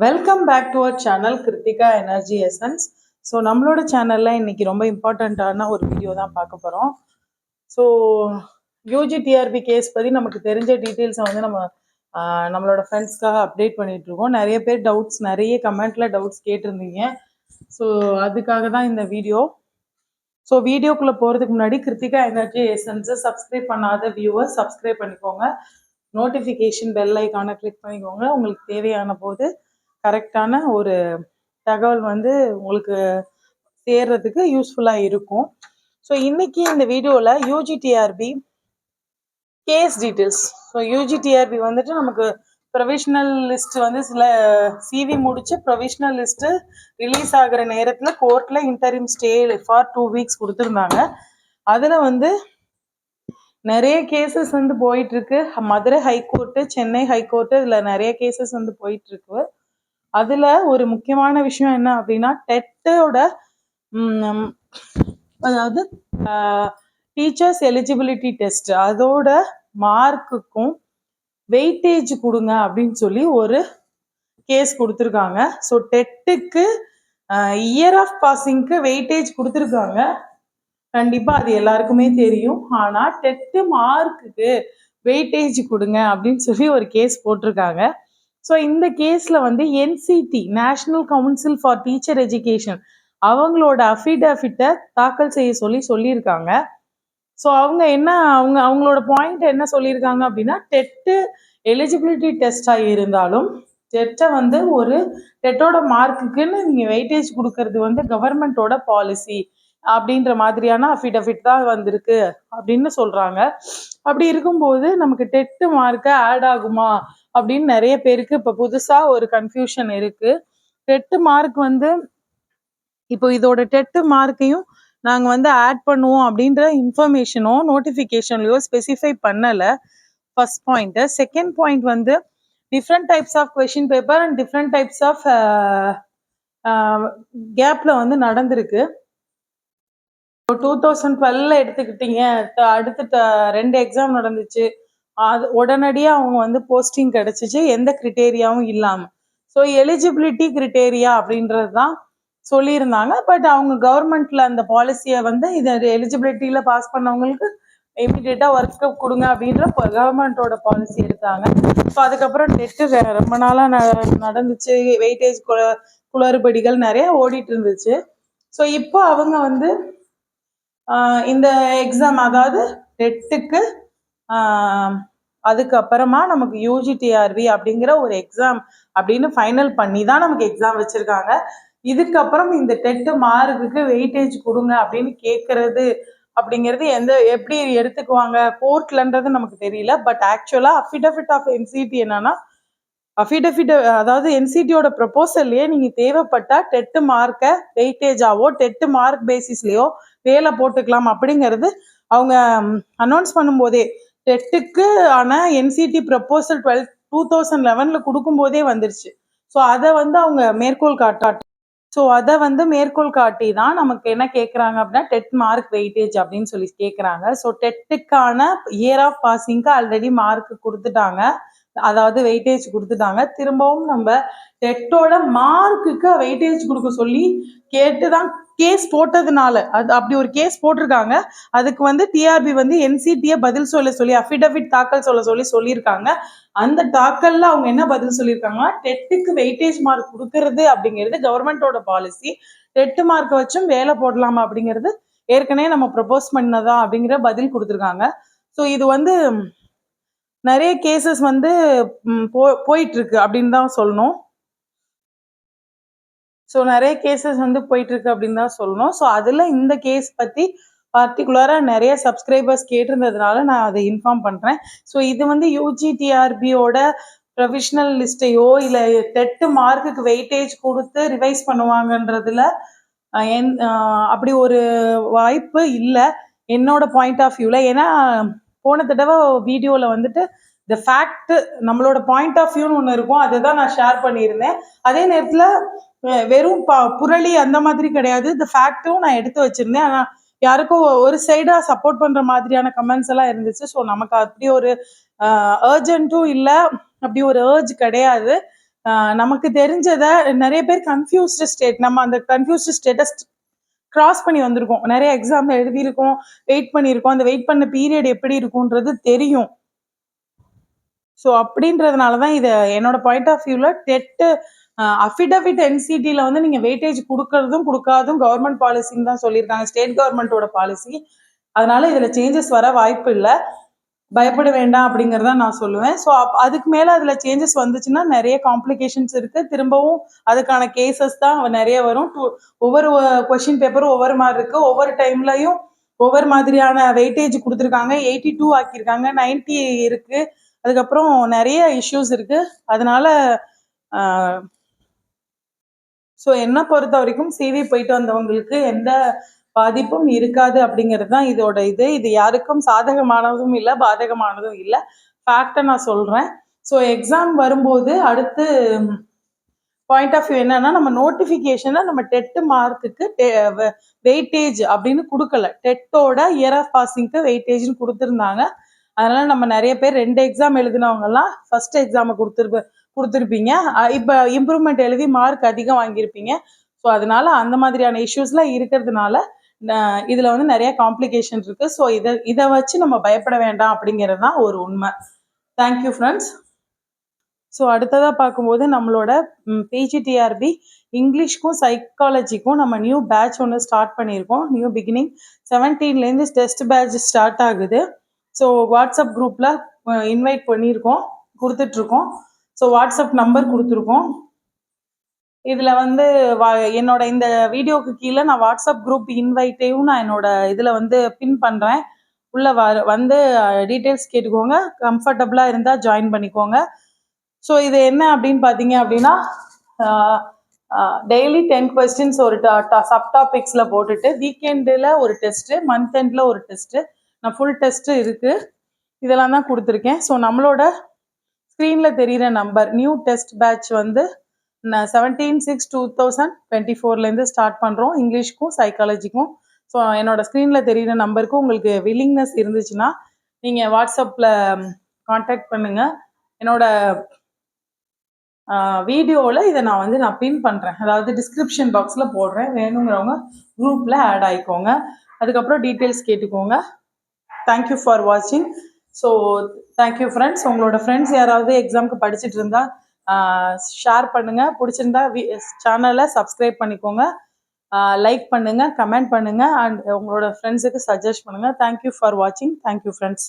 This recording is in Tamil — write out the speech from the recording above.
Welcome back to our channel Krithika energy essence. So நம்மளோட சேனலில் இன்னைக்கு ரொம்ப இம்பார்ட்டண்ட்டான ஒரு வீடியோ தான் பார்க்க போகிறோம். ஸோ யூஜிடிஆர்பி கேஸ் பற்றி நமக்கு தெரிஞ்ச டீட்டெயில்ஸை வந்து நம்மளோட ஃப்ரெண்ட்ஸ்க்காக அப்டேட் பண்ணிட்டு இருக்கோம். நிறைய பேர் நிறைய கமெண்ட்ல டவுட்ஸ் கேட்டிருந்தீங்க. ஸோ அதுக்காக தான் இந்த வீடியோ. ஸோ வீடியோக்குள்ளே போகிறதுக்கு முன்னாடி கிருத்திகா எனர்ஜி எசன்ஸை சப்ஸ்கிரைப் பண்ணாத வியூவர்ஸ் சப்ஸ்கிரைப் பண்ணிக்கோங்க. நோட்டிஃபிகேஷன் பெல் ஐக்கானை கிளிக் பண்ணிக்கோங்க. உங்களுக்கு தேவையான போது கரெக்டான ஒரு தகவல் வந்து உங்களுக்கு சேர்றதுக்கு யூஸ்ஃபுல்லாக இருக்கும். ஸோ இன்னைக்கு இந்த வீடியோவில் UGTRB case details. So UGTRB வந்துட்டு நமக்கு ப்ரொவிஷனல் லிஸ்ட் வந்து சில சிவி முடிச்சு ப்ரொவிஷனல் லிஸ்ட்டு ரிலீஸ் ஆகிற நேரத்தில் கோர்ட்டில் இன்டரிம் ஸ்டே ஃபார் 2 வீக்ஸ் கொடுத்துருந்தாங்க. அதில் வந்து நிறைய கேசஸ் வந்து போயிட்டுருக்கு. மதுரை ஹைகோர்ட்டு, சென்னை ஹைகோர்ட்டு, இதில் நிறைய கேசஸ் வந்து போயிட்டுருக்கு. அதில் ஒரு முக்கியமான விஷயம் என்ன அப்படின்னா டெட்டோட அதாவது டீச்சர்ஸ் எலிஜிபிலிட்டி டெஸ்ட் அதோட மார்க்குக்கும் வெயிட்டேஜ் கொடுங்க அப்படின்னு சொல்லி ஒரு கேஸ் கொடுத்துருக்காங்க. ஸோ டெட்டுக்கு இயர் ஆஃப் பாசிங்க்கு வெயிட்டேஜ் கொடுத்துருக்காங்க. கண்டிப்பாக அது எல்லாருக்குமே தெரியும். ஆனால் டெட்டு மார்க்குக்கு வெயிட்டேஜ் கொடுங்க அப்படின்னு சொல்லி ஒரு கேஸ் போட்டிருக்காங்க. ஸோ இந்த கேஸில் வந்து NCD national council for teacher education அவங்களோட அஃபிடவிட்டை தாக்கல் செய்ய சொல்லியிருக்காங்க. ஸோ அவங்களோட பாயிண்ட் என்ன சொல்லியிருக்காங்க அப்படின்னா டெட்டு எலிஜிபிலிட்டி டெஸ்டாக இருந்தாலும் டெட்டை வந்து ஒரு டெட்டோட மார்க்குக்குன்னு நீங்கள் வெயிட்டேஜ் கொடுக்கறது வந்து கவர்மெண்ட்டோட பாலிசி அப்படின்ற மாதிரியான அஃபிடவிட் தான் வந்திருக்கு அப்படின்னு சொல்கிறாங்க. அப்படி இருக்கும்போது நமக்கு டெட்டு மார்க்கு ஆட் ஆகுமா அப்படின்னு நிறைய பேருக்கு இப்போ புதுசாக ஒரு கன்ஃபியூஷன் இருக்குது. டெட்டு மார்க் வந்து இப்போ இதோட டெட்டு மார்க்கையும் நாங்கள் வந்து ஆட் பண்ணுவோம் அப்படின்ற இன்ஃபர்மேஷனோ நோட்டிஃபிகேஷன்லையோ ஸ்பெசிஃபை பண்ணலை. First point. செகண்ட் பாயிண்ட் வந்து different types of question paper and different types of கேப்பில் வந்து நடந்திருக்கு. 2012 எடுத்துக்கிட்டீங்க, அடுத்து 2 எக்ஸாம் நடந்துச்சு. அது உடனடியாக அவங்க வந்து போஸ்டிங் கிடைச்சிச்சு, எந்த கிரிட்டேரியாவும் இல்லாமல். ஸோ எலிஜிபிலிட்டி கிரிட்டேரியா அப்படின்றது தான் சொல்லியிருந்தாங்க. பட் அவங்க கவர்மெண்ட்ல அந்த பாலிசியை வந்து இதை எலிஜிபிலிட்டியில் பாஸ் பண்ணவங்களுக்கு இமீடியட்டாக ஒர்க்கு கொடுங்க அப்படின்ற கவர்மெண்ட்டோட பாலிசி எடுத்தாங்க. ஸோ அதுக்கப்புறம் டெட்டு ரொம்ப நாளாக நடந்துச்சு. வெயிட்டேஜ் குளறுபடிகள் நிறைய ஓடிட்டு இருந்துச்சு. ஸோ இப்போ அவங்க வந்து இந்த எக்ஸாம் அதாவது டெட்டுக்கு அதுக்கப்புறமா நமக்கு யூஜிடிஆர்பி அப்படிங்கிற ஒரு எக்ஸாம் அப்படின்னு ஃபைனல் பண்ணி தான் நமக்கு எக்ஸாம் வச்சுருக்காங்க. இதுக்கப்புறம் இந்த டெட்டு மார்க்குக்கு வெயிட்டேஜ் கொடுங்க அப்படின்னு கேட்குறது அப்படிங்கிறது எப்படி எடுத்துக்குவாங்க கோர்ட்லன்றது நமக்கு தெரியல. பட் ஆக்சுவலாக அஃபிடவிட் ஆஃப் என்சிடி என்னன்னா அஃபிடவிட் அதாவது என்சிடியோட ப்ரொபோசல்லையே நீங்கள் தேவைப்பட்டா டெட்டு மார்க்கை வெயிட்டேஜாவோ டெட்டு மார்க் பேசிஸ்லேயோ வேலை போட்டுக்கலாம் அப்படிங்கிறது அவங்க அனௌன்ஸ் பண்ணும்போதே டெட்டுக்கு ஆனால் என்சிடி ப்ரொபோசல் 2011 கொடுக்கும்போதே வந்துருச்சு. ஸோ அதை வந்து அவங்க மேற்கோள் காட்டி தான் நமக்கு என்ன கேட்குறாங்க அப்படின்னா டெட் மார்க் வெயிட்டேஜ் அப்படின்னு சொல்லி கேட்குறாங்க. ஸோ டெட்டுக்கான இயர் ஆஃப் பாசிங்க்கு ஆல்ரெடி மார்க் கொடுத்துட்டாங்க, அதாவது வெயிட்டேஜ் கொடுத்துட்டாங்க. திரும்பவும் நம்ம டெட்டோட மார்க்குக்கு வெயிட்டேஜ் கொடுக்க சொல்லி கேட்டுதான் கேஸ் போட்டதுனால அது அப்படி ஒரு கேஸ் போட்டிருக்காங்க. அதுக்கு வந்து டிஆர்பி வந்து என்சிடியை பதில் சொல்லி அஃபிடவிட் தாக்கல் சொல்லியிருக்காங்க. அந்த தாக்கல்ல அவங்க என்ன பதில் சொல்லியிருக்காங்கன்னா டெட்டுக்கு வெயிட்டேஜ் மார்க் கொடுக்கறது அப்படிங்கிறது கவர்மெண்டோட பாலிசி, டெட்டு மார்க்கை வச்சும் வேலை போடலாமா அப்படிங்கிறது ஏற்கனவே நம்ம ப்ரப்போஸ் பண்ணதா அப்படிங்கிற பதில் கொடுத்துருக்காங்க. ஸோ இது வந்து நிறைய கேசஸ் வந்து போயிட்டு இருக்கு அப்படின்னு தான் சொல்லணும். ஸோ நிறைய கேசஸ் வந்து போயிட்டு இருக்கு அப்படின்னு தான் சொல்லணும். ஸோ அதில் இந்த கேஸ் பற்றி பர்டிகுலராக நிறைய சப்ஸ்கிரைபர்ஸ் கேட்டிருந்ததுனால நான் அதை இன்ஃபார்ம் பண்ணுறேன். ஸோ இது வந்து யூஜிடிஆர்பியோட ப்ரொவிஷனல் லிஸ்ட்டையோ இல்லை டெட்டு மார்க்குக்கு வெயிட்டேஜ் கொடுத்து ரிவைஸ் பண்ணுவாங்கன்றதுல அப்படி ஒரு வாய்ப்பு இல்லை என்னோட பாயிண்ட் ஆஃப் வியூவில். ஏன்னா போன தடவை வீடியோவில் வந்துட்டு த ஃபேக்ட் நம்மளோட பாயிண்ட் ஆஃப் வியூன்னு ஒன்று இருக்கும், அதுதான் நான் ஷேர் பண்ணியிருந்தேன். அதே நேரத்தில் வெறும் புரளி அந்த மாதிரி கிடையாது, த ஃபேக்டும் நான் எடுத்து வச்சிருந்தேன். ஆனால் யாருக்கும் ஒரு சைடாக சப்போர்ட் பண்ணுற மாதிரியான கமெண்ட்ஸ் எல்லாம் இருந்துச்சு. ஸோ நமக்கு அப்படி ஒரு அர்ஜென்ட்டும் இல்லை, அப்படி ஒரு ஏர்ஜ் கிடையாது. நமக்கு தெரிஞ்சதை நிறைய பேர் கன்ஃபியூஸ்டு ஸ்டேட், நம்ம அந்த கன்ஃபியூஸ்டு ஸ்டேட்டஸ் கிராஸ் பண்ணி வந்திருக்கோம். நிறைய எக்ஸாம் எழுதியிருக்கோம், வெயிட் பண்ணியிருக்கோம். அந்த வெயிட் பண்ண பீரியட் எப்படி இருக்கும்ன்றது தெரியும். ஸோ அப்படின்றதுனால தான் இதை என்னோட பாயிண்ட் ஆஃப் வியூவில் டெட்டு அஃபிடவிட் என்சிடியில் வந்து நீங்கள் வெயிட்டேஜ் கொடுக்கறதும் கொடுக்காதும் கவர்மெண்ட் பாலிசின்னு தான் சொல்லியிருக்காங்க, ஸ்டேட் கவர்மெண்ட்டோட பாலிசி. அதனால இதில் சேஞ்சஸ் வர வாய்ப்பு இல்லை, பயப்பட வேண்டாம் அப்படிங்கிறத நான் சொல்லுவேன். ஸோ அதுக்கு மேலே அதில் சேஞ்சஸ் வந்துச்சுன்னா நிறைய காம்ப்ளிகேஷன்ஸ் இருக்குது. திரும்பவும் அதுக்கான கேசஸ் தான் நிறைய வரும். ஒவ்வொரு கொஷின் பேப்பரும் ஒவ்வொரு மாதிரி இருக்குது. ஒவ்வொரு டைம்லையும் ஒவ்வொரு மாதிரியான வெயிட்டேஜ் கொடுத்துருக்காங்க. 82 ஆக்கியிருக்காங்க, 90 இருக்குது. அதுக்கப்புறம் நிறைய இஷ்யூஸ் இருக்குது. அதனால ஸோ என்னை பொறுத்த வரைக்கும் சிவி போயிட்டு வந்தவங்களுக்கு எந்த பாதிப்பும் இருக்காது அப்படிங்கிறது தான் இதோட இது யாருக்கும் சாதகமானதும் இல்லை, பாதகமானதும் இல்லை. ஃபேக்டை நான் சொல்கிறேன். ஸோ எக்ஸாம் வரும்போது அடுத்து பாயிண்ட் ஆஃப் வியூ என்னன்னா, நம்ம நோட்டிஃபிகேஷனில் நம்ம டெட்டு மார்க்குக்கு வெயிட்டேஜ் அப்படின்னு கொடுக்கல. டெட்டோட இயர் ஆஃப் பாசிங்க்கு வெயிட்டேஜ்னு கொடுத்துருந்தாங்க. அதனால நம்ம நிறைய பேர் 2 எக்ஸாம் எழுதினவங்கலாம் ஃபர்ஸ்ட் எக்ஸாமை கொடுத்துருப்பீங்க. இப்போ இம்ப்ரூவ்மெண்ட் எழுதி மார்க் அதிகம் வாங்கியிருப்பீங்க. ஸோ அதனால அந்த மாதிரியான இஷ்யூஸ்லாம் இருக்கிறதுனால இதில் வந்து நிறைய காம்ப்ளிகேஷன் இருக்குது. ஸோ இதை வச்சு நம்ம பயப்பட வேண்டாம் அப்படிங்கிறது தான் ஒரு உண்மை. Thank you friends. ஸோ அடுத்ததாக பார்க்கும்போது நம்மளோட பிஜிடிஆர்பி இங்கிலீஷ்க்கும் சைக்காலஜிக்கும் நம்ம நியூ பேட்ச் ஒன்று ஸ்டார்ட் பண்ணியிருக்கோம். நியூ பிகினிங் 17லேருந்து டெஸ்ட் பேட்ச் ஸ்டார்ட் ஆகுது. ஸோ வாட்ஸ்அப் குரூப்பில் இன்வைட் பண்ணியிருக்கோம், கொடுத்துட்ருக்கோம். ஸோ வாட்ஸ்அப் நம்பர் கொடுத்துருக்கோம். இதில் வந்து என்னோட இந்த வீடியோவுக்கு கீழே நான் வாட்ஸ்அப் குரூப் இன்வைட்டையும் நான் என்னோட இதில் வந்து பின் பண்ணுறேன். உள்ளே வந்து டீட்டெயில்ஸ் கேட்டுக்கோங்க. கம்ஃபர்டபுளாக இருந்தால் ஜாயின் பண்ணிக்கோங்க. ஸோ இது என்ன அப்படின்னு பார்த்தீங்க அப்படின்னா, டெய்லி 10 கொஸ்டின்ஸ் ஒரு சப் டாபிக்ஸில் போட்டுட்டு வீக்கெண்டில் ஒரு டெஸ்ட்டு, மந்த் எண்டில் ஒரு டெஸ்ட்டு, நான் ஃபுல் டெஸ்ட்டு இருக்குது, இதெல்லாம் தான் கொடுத்துருக்கேன். ஸோ நம்மளோட ஸ்க்ரீனில் தெரிகிற நம்பர் நியூ டெஸ்ட் பேட்ச் வந்து 17/6/2024 ஸ்டார்ட் பண்ணுறோம், இங்கிலீஷ்க்கும் சைக்காலஜிக்கும். ஸோ என்னோட ஸ்க்ரீனில் தெரிகிற நம்பருக்கு உங்களுக்கு வில்லிங்னஸ் இருந்துச்சுன்னா நீங்கள் வாட்ஸ்அப்பில் காண்டாக்ட் பண்ணுங்கள். என்னோட வீடியோவில் இதை நான் பின் பண்ணுறேன், அதாவது டிஸ்கிரிப்ஷன் பாக்ஸில் போடுறேன். வேணுங்கிறவங்க குரூப்பில் ஆட் ஆகிக்கோங்க. அதுக்கப்புறம் டீட்டெயில்ஸ் கேட்டுக்கோங்க. தேங்க்யூ ஃபார் வாட்சிங். So thank you friends. உங்களோட ஃப்ரெண்ட்ஸ் யாராவது எக்ஸாமுக்கு படிச்சுட்டு இருந்தால் ஷேர் பண்ணுங்கள். பிடிச்சிருந்தா சேனலை சப்ஸ்கிரைப் பண்ணிக்கோங்க, லைக் பண்ணுங்கள், கமெண்ட் பண்ணுங்கள், அண்ட் உங்களோட ஃப்ரெண்ட்ஸுக்கு சஜஸ்ட் பண்ணுங்கள். தேங்க்யூ ஃபார் வாட்சிங். Thank you friends.